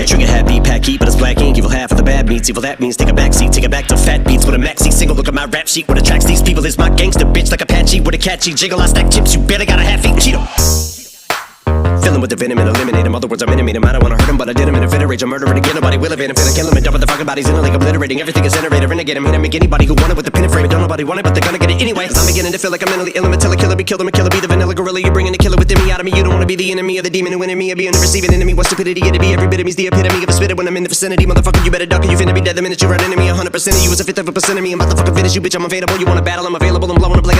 Trigger happy, pack heat, but it's black ink. Evil half of the bad meats. Evil that means take a backseat, take it back to fat beats with a maxi single. Look at my rap sheet. What attracts these people is my gangster bitch, like Apache with a catchy jiggle. I stack chips, you better got a half-eat Cheeto. Fill him with the venom and eliminate him. Other words, I'm intimate him. I don't wanna hurt him, but I did him in a fit of rage. I'm murdering again, nobody will evade him. Finna kill him and dump the fucking bodies in a lake, obliterating everything is generated. Renegade him, hit him, make anybody who want it with the pin and frame. Don't nobody want it, but they're gonna get it anyway. Cause I'm beginning to feel like I'm mentally ill. I'm a killer, be killed, I'm a killer, be the vanilla gorilla. You're bringing the killer within me out of me. You don't wanna be the enemy of the demon who in me. Or being the receiving enemy. What stupidity it'd be. Every bit of me's the epitome of a spitter when I'm in the vicinity. Motherfucker, you better duck or you finna be dead the minute you run into me. 100% of you is a fifth of a percent of me. I'm about to fucking finish you, bitch. I'm available. You wanna battle? I'm available. I'm blowing up like an